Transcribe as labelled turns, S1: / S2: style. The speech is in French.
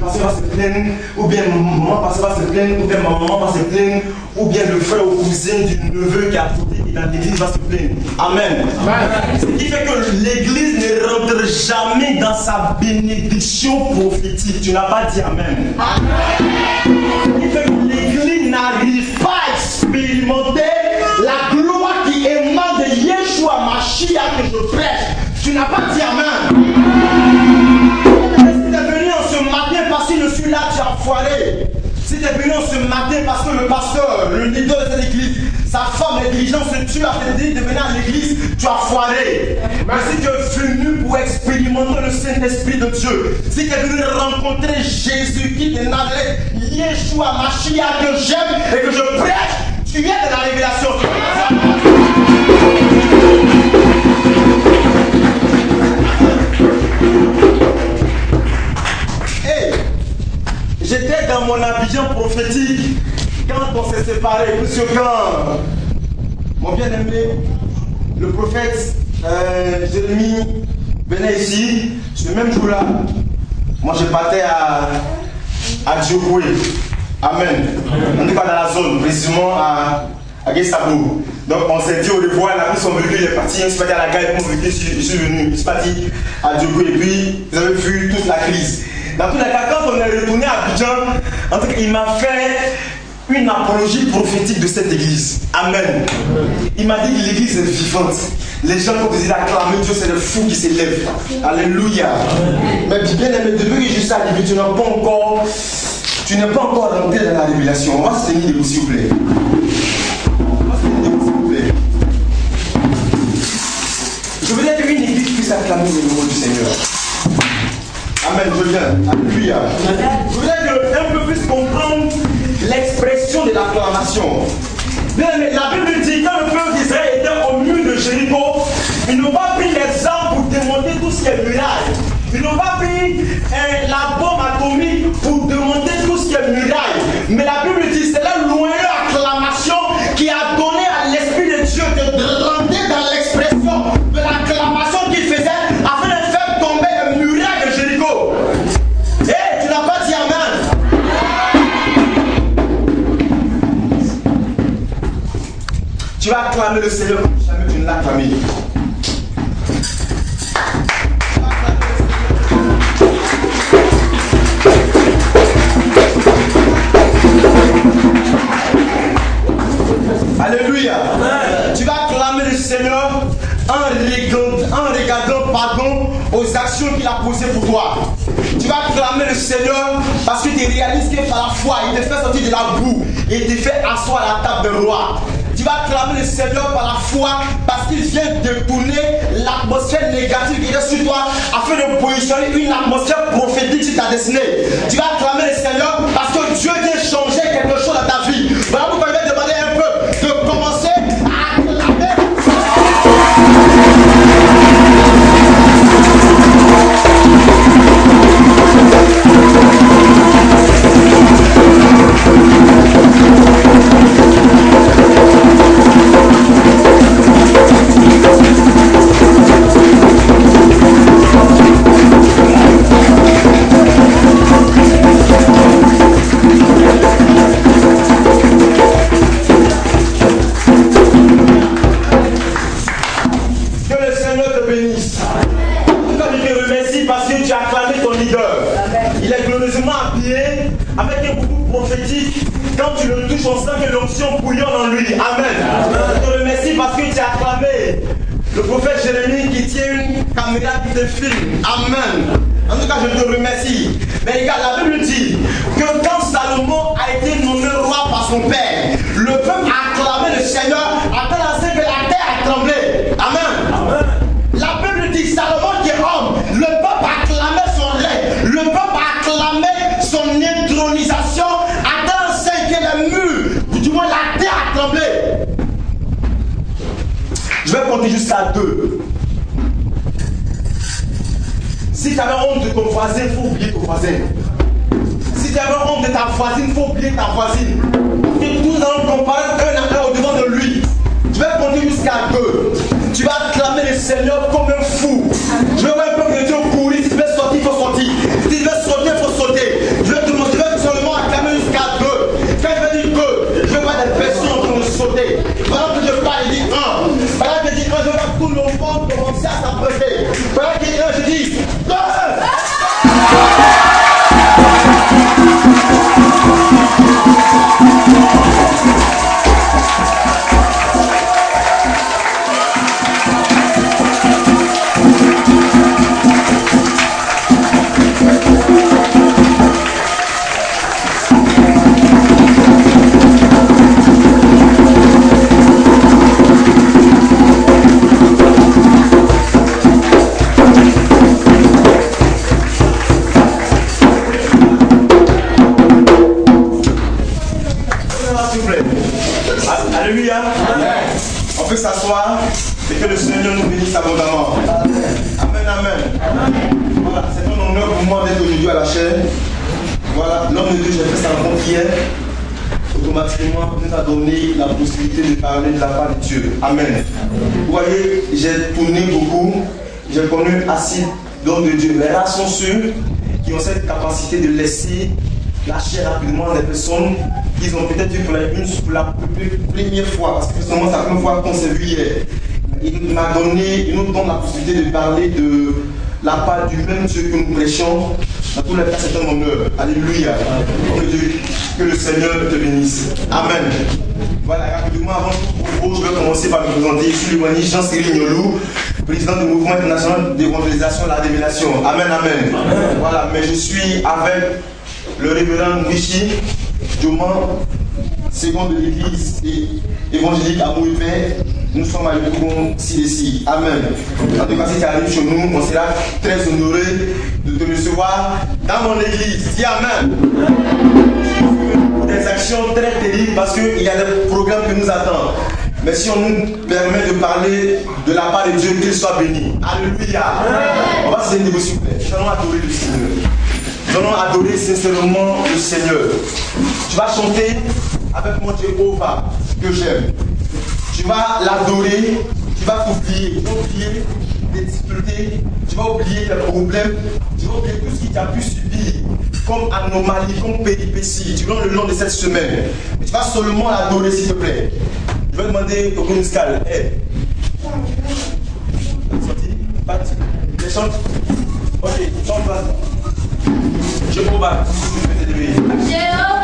S1: pasteur va se plaindre, ou bien maman pasteur va se plaindre, ou bien ma maman va se plaindre, ou bien le frère ou cousin du neveu qui a foutu dans l'église va se plaindre. Amen. Ce qui fait que l'église ne rentre jamais dans sa bénédiction prophétique. Tu n'as pas dit Amen. Ce qui fait que l'église n'arrive pas à expérimenter la gloire qui émane de Yeshua Mashiach que je prêche. Tu n'as pas dit Amen. Si tu es venu en ce matin parce que je suis là, tu as foiré. Si tu es venu en ce matin parce que le pasteur, le leader de cette église, sa femme négligente se tue à te dire de venir à l'église, tu as foiré. Mais si tu es venu pour expérimenter le Saint-Esprit de Dieu, si tu es venu rencontrer Jésus-Christ de Nazareth, Yeshua Mashiach que j'aime et que je prêche, tu es de la révélation. J'étais dans mon Abidjan prophétique quand on s'est séparés, puisque quand mon bien-aimé, le prophète Jérémie venait ici, ce même jour-là, moi je partais à Djokoué. Amen. On n'est pas dans la zone, précisément à Gestabo. Donc on s'est dit au revoir, il a pris son véhicule, il est parti, il s'est parti à la gare, mon véhicule, je suis venu, il s'est parti à Djokoué. Et puis vous avez vu toute la crise. Dans tous les cas, quand on est retourné à Abidjan, en tout cas, il m'a fait une apologie prophétique de cette église. Amen. Il m'a dit que l'église est vivante. Les gens, quand vous dites acclamer Dieu, c'est le fou qui s'élève. Alléluia. Mais bien aimé, depuis que je suis arrivé, tu n'es pas encore rentré dans la révélation. On va se tenir debout, s'il vous plaît. On va se tenir debout, s'il vous plaît. Je voudrais qu'une église puisse acclamer le nom du Seigneur. Amen, je viens. Alléluia. Je voudrais qu'un peu plus comprendre l'expression de l'acclamation. La Bible dit que quand le peuple d'Israël était au mur de Jéricho, ils n'ont pas pris les armes pour démonter tout ce qui est muraille. Ils n'ont pas pris la bombe atomique pour démonter tout ce qui est muraille. Mais la Bible dit que c'est la loyale acclamation qui a donné à l'Esprit de Dieu de rentrer dans l'expression de l'acclamation qu'il faisait afin de faire tomber le muraille de Jéricho. Hey, tu n'as pas dit Amen. Tu vas acclamer le Seigneur comme jamais tu ne l'as acclamé. Alléluia. Tu vas acclamer le Seigneur en regardant pardon aux actions qu'il a posées pour toi. Tu vas acclamer le Seigneur parce que tu réalises que par la foi, il te fait sortir de la boue et il te fait asseoir à la table de roi. Tu vas acclamer le Seigneur par la foi parce qu'il vient détourner l'atmosphère négative qui est sur toi afin de positionner une atmosphère prophétique sur ta destinée. Tu vas acclamer le Seigneur parce que Dieu vient changer quelque chose dans ta vie. Voilà pourquoi je vais demander un peu de commencer à acclamer. Quand tu le touches, on sent que l'onction bouillonne en lui. Amen. Je te remercie parce que tu as acclamé le prophète Jérémie qui tient une caméra qui te filme. Amen. En tout cas, je te remercie. Mais regarde, la Bible dit que quand Salomon a été nommé roi par son père, le peuple a acclamé le Seigneur à tel enseigne que la terre a tremblé. Amen. Amen. La Bible dit Salomon qui est homme, le peuple a acclamé son règne, le peuple a acclamé son intronisation à tel enseigne que les murs, du moins la terre a tremblé. Je vais compter jusqu'à 2. Si tu avais honte de ton voisin, il faut oublier ton voisin. Si tu avais honte de ta voisine, il faut oublier ta voisine. Et tous allons comparaître un à un au-devant de lui. Je vais compter jusqu'à 2. Tu vas acclamer le Seigneur comme un fou. Je vais voir un peu que Dieu courir. Si tu veux sortir, il faut sortir. Si tu veux sauter, il faut sauter. s'asseoir et que le Seigneur nous bénisse abondamment. Amen, amen. Voilà, c'est un honneur pour moi d'être aujourd'hui à la chaîne. Voilà, l'homme de Dieu, j'ai fait sa rencontre hier. Automatiquement, nous a donné la possibilité de parler de la part de Dieu. Amen. Vous voyez, j'ai tourné beaucoup. J'ai connu assez d'hommes de Dieu. Mais rares sont ceux qui ont cette capacité de laisser lâcher rapidement des personnes qu'ils ont peut-être vu pour la première fois. Parce que justement, c'est la première fois qu'on s'est vu hier. Il nous donne la possibilité de parler de la part du même Dieu que nous prêchons. Dans tous les cas, c'est un honneur. Alléluia. Que le Seigneur te bénisse. Amen. Voilà, rapidement, avant tout propos, je vais commencer par me présenter. Je suis l'évangile Jean-Cyril Niolou, président du mouvement international d'évangélisation La Révélation. Amen, amen. Voilà, mais je suis avec le révérend Rishi Dioman, second de l'église évangélique à Mouipé. Nous sommes à l'époque ci-dessus. Amen. En tout cas, si tu arrives chez nous, on sera très honoré de te recevoir dans mon église. Dis Amen. Des actions très terribles parce qu'il y a des programmes qui nous attendent. Mais si on nous permet de parler de la part de Dieu, qu'il soit béni. Alléluia. On va se dire, s'il vous plaît. Nous allons adorer le Seigneur. Nous allons adorer sincèrement le Seigneur. Tu vas chanter avec mon Jéhovah que j'aime. Tu vas l'adorer, tu vas t'oublier, tu vas oublier tes difficultés, tu vas oublier tes problèmes, tu vas oublier tout ce qui t'a pu subir comme anomalie, comme péripétie durant le long de cette semaine. Et tu vas seulement l'adorer, s'il te plaît. Je vais demander au Kouniscal, hey. Les chante. Ok, chante, vas-y. Jéhovah, je vais t'aider.